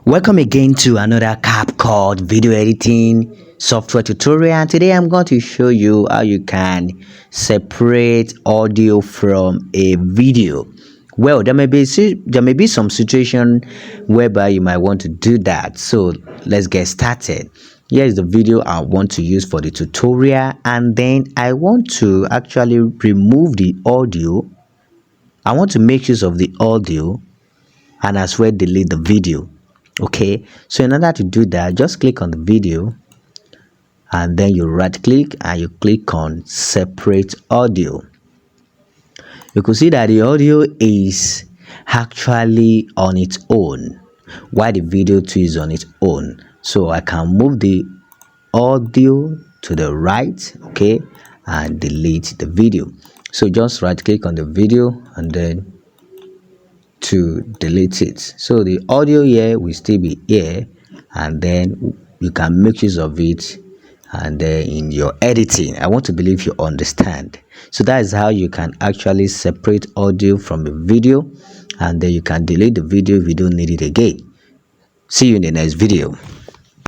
Welcome again to another Capcut video editing software tutorial. Today I'm going to show you how you can separate audio from a video. Well, there may be some situation whereby you might want to do that. So let's get started. Here is the video I want to use for the tutorial, and then I want to actually remove the audio. I want to make use of the audio and as well delete the video. Okay, so in order to do that, just click on the video and then you right click and you click on separate audio. You can see that the audio is actually on its own while the video too is on its own. So I can move the audio to the right, okay, and delete the video. So just right click on the video and then to delete it. So the audio here will still be here, and then you can make use of it and then in your editing. I want to believe you understand. So that is how you can actually separate audio from a video, and then you can delete the video if you don't need it again. See you in the next video.